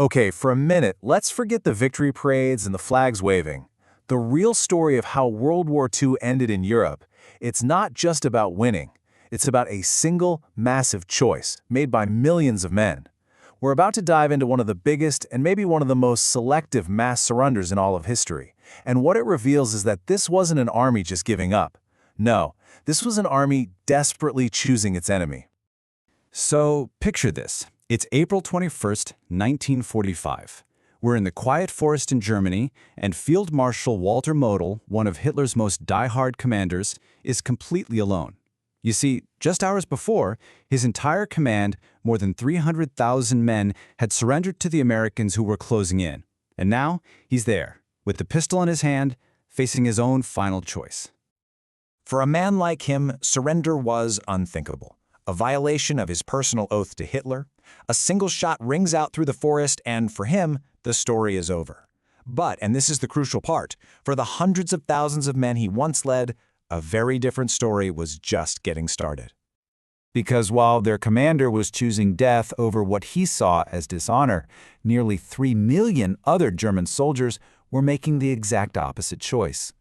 Okay, for a minute, let's forget the victory parades and the flags waving. The real story of how World War II ended in Europe, it's not just about winning. It's about a single, massive choice made by millions of men. We're about to dive into one of the biggest and maybe one of the most selective mass surrenders in all of history. And what it reveals is that this wasn't an army just giving up. No, this was an army desperately choosing its enemy. So, picture this. It's April 21st, 1945. We're in the quiet forest in Germany, and Field Marshal Walter Model, one of Hitler's most die-hard commanders, is completely alone. You see, just hours before, his entire command, more than 300,000 men, had surrendered to the Americans who were closing in. And now, he's there, with the pistol in his hand, facing his own final choice. For a man like him, surrender was unthinkable. A violation of his personal oath to Hitler. A single shot rings out through the forest, and for him, the story is over. But, and this is the crucial part, for the hundreds of thousands of men he once led, a very different story was just getting started. Because while their commander was choosing death over what he saw as dishonor, nearly 3 million other German soldiers were making the exact opposite choice.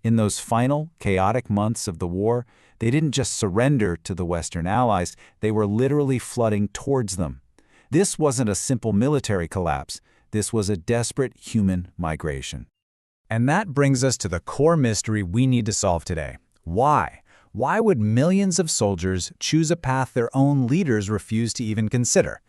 In those final, chaotic months of the war, they didn't just surrender to the Western Allies, they were literally flooding towards them. This wasn't a simple military collapse. This was a desperate human migration. And that brings us to the core mystery we need to solve today. Why? Why would millions of soldiers choose a path their own leaders refused to even consider?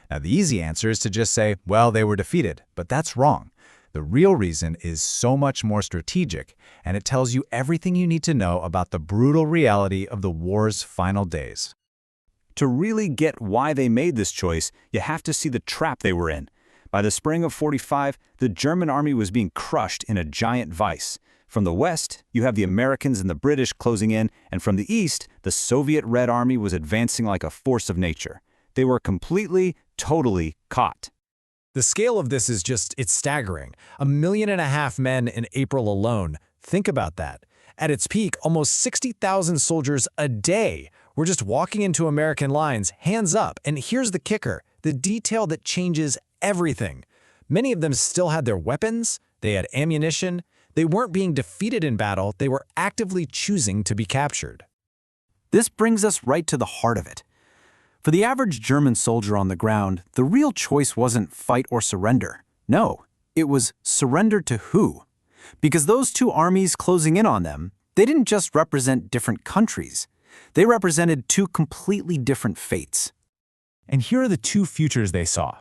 Now, the easy answer is to just say, well, they were defeated, but that's wrong. The real reason is so much more strategic, and it tells you everything you need to know about the brutal reality of the war's final days. To really get why they made this choice, you have to see the trap they were in. By the spring of '45, the German army was being crushed in a giant vice. From the west, you have the Americans and the British closing in, and from the east, the Soviet Red Army was advancing like a force of nature. They were completely, totally caught. The scale of this is it's staggering. 1.5 million men in April alone. Think about that. At its peak, almost 60,000 soldiers a day were just walking into American lines, hands up. And here's the kicker, the detail that changes everything. Many of them still had their weapons, they had ammunition, they weren't being defeated in battle, they were actively choosing to be captured. This brings us right to the heart of it. For the average German soldier on the ground, the real choice wasn't fight or surrender. No, it was surrender to who? Because those two armies closing in on them, they didn't just represent different countries. They represented two completely different fates. And here are the two futures they saw.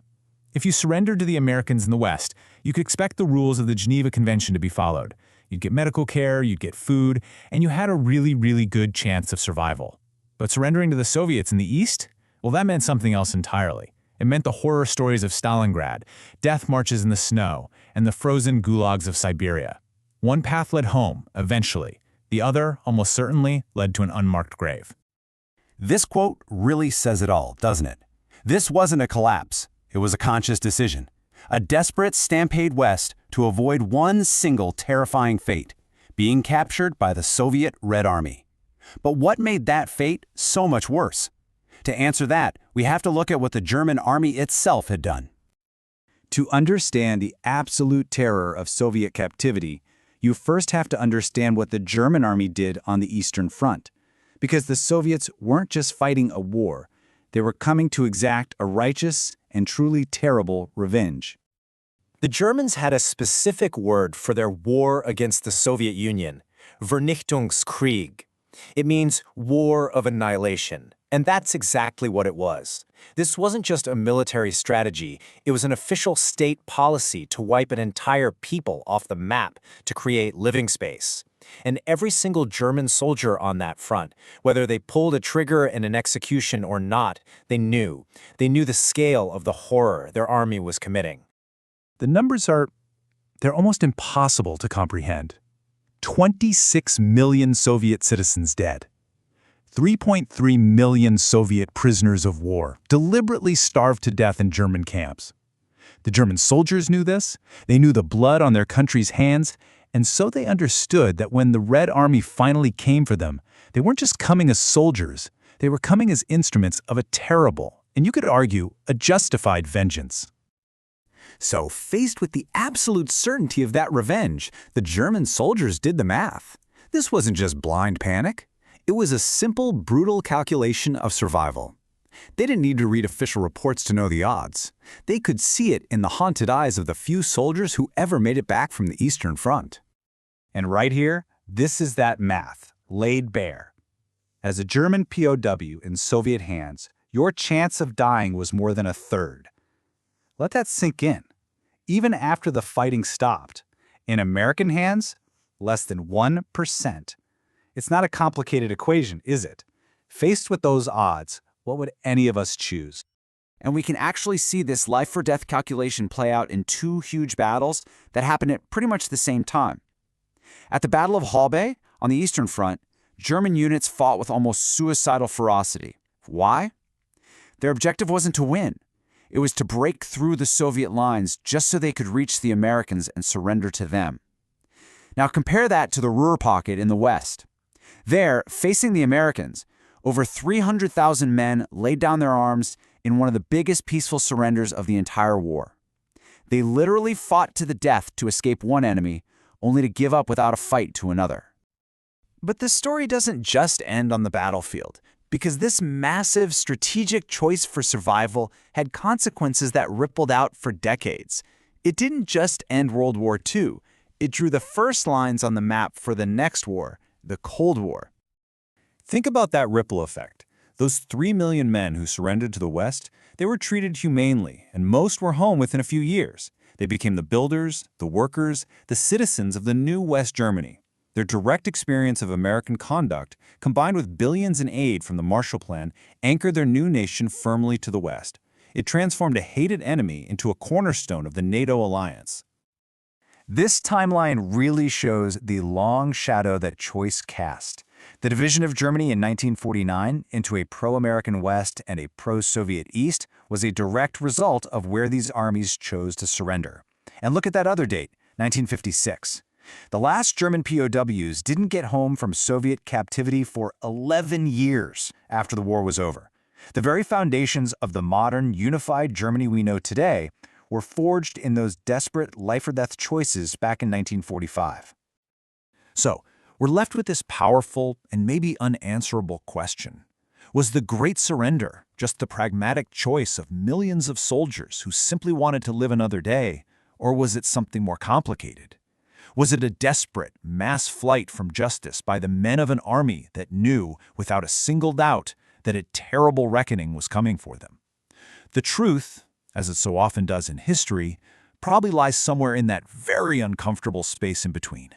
If you surrendered to the Americans in the West, you could expect the rules of the Geneva Convention to be followed. You'd get medical care, you'd get food, and you had a really, really good chance of survival. But surrendering to the Soviets in the East? Well, that meant something else entirely. It meant the horror stories of Stalingrad, death marches in the snow, and the frozen gulags of Siberia. One path led home, eventually. The other, almost certainly, led to an unmarked grave. This quote really says it all, doesn't it? This wasn't a collapse. It was a conscious decision. A desperate stampede west to avoid one single terrifying fate, being captured by the Soviet Red Army. But what made that fate so much worse? To answer that, we have to look at what the German army itself had done. To understand the absolute terror of Soviet captivity, you first have to understand what the German army did on the Eastern Front. Because the Soviets weren't just fighting a war, they were coming to exact a righteous and truly terrible revenge. The Germans had a specific word for their war against the Soviet Union, Vernichtungskrieg. It means war of annihilation. And that's exactly what it was. This wasn't just a military strategy, it was an official state policy to wipe an entire people off the map to create living space. And every single German soldier on that front, whether they pulled a trigger in an execution or not, they knew. They knew the scale of the horror their army was committing. The numbers they're almost impossible to comprehend. 26 million Soviet citizens dead. 3.3 million Soviet prisoners of war deliberately starved to death in German camps. The German soldiers knew this, they knew the blood on their country's hands, and so they understood that when the Red Army finally came for them, they weren't just coming as soldiers, they were coming as instruments of a terrible, and you could argue, a justified vengeance. So, faced with the absolute certainty of that revenge, the German soldiers did the math. This wasn't just blind panic. It was a simple, brutal calculation of survival. They didn't need to read official reports to know the odds. They could see it in the haunted eyes of the few soldiers who ever made it back from the Eastern Front. And right here, this is that math, laid bare. As a German POW in Soviet hands, your chance of dying was more than a third. Let that sink in. Even after the fighting stopped, in American hands, less than 1%. It's not a complicated equation, is it? Faced with those odds, what would any of us choose? And we can actually see this life-or-death calculation play out in two huge battles that happened at pretty much the same time. At the Battle of Halbe, on the Eastern Front, German units fought with almost suicidal ferocity. Why? Their objective wasn't to win. It was to break through the Soviet lines just so they could reach the Americans and surrender to them. Now compare that to the Ruhr Pocket in the West. There, facing the Americans, over 300,000 men laid down their arms in one of the biggest peaceful surrenders of the entire war. They literally fought to the death to escape one enemy, only to give up without a fight to another. But the story doesn't just end on the battlefield, because this massive strategic choice for survival had consequences that rippled out for decades. It didn't just end World War II, it drew the first lines on the map for the next war, the Cold War. Think about that ripple effect. Those 3 million men who surrendered to the West, they were treated humanely, and most were home within a few years. They became the builders, the workers, the citizens of the new West Germany. Their direct experience of American conduct, combined with billions in aid from the Marshall Plan, anchored their new nation firmly to the West. It transformed a hated enemy into a cornerstone of the NATO alliance. This timeline really shows the long shadow that choice cast. The division of Germany in 1949 into a pro-American West and a pro-Soviet East was a direct result of where these armies chose to surrender. And look at that other date, 1956. The last German POWs didn't get home from Soviet captivity for 11 years after the war was over. The very foundations of the modern, unified Germany we know today were forged in those desperate life-or-death choices back in 1945. So, we're left with this powerful and maybe unanswerable question. Was the Great Surrender just the pragmatic choice of millions of soldiers who simply wanted to live another day, or was it something more complicated? Was it a desperate, mass flight from justice by the men of an army that knew, without a single doubt, that a terrible reckoning was coming for them? The truth, as it so often does in history, probably lies somewhere in that very uncomfortable space in between.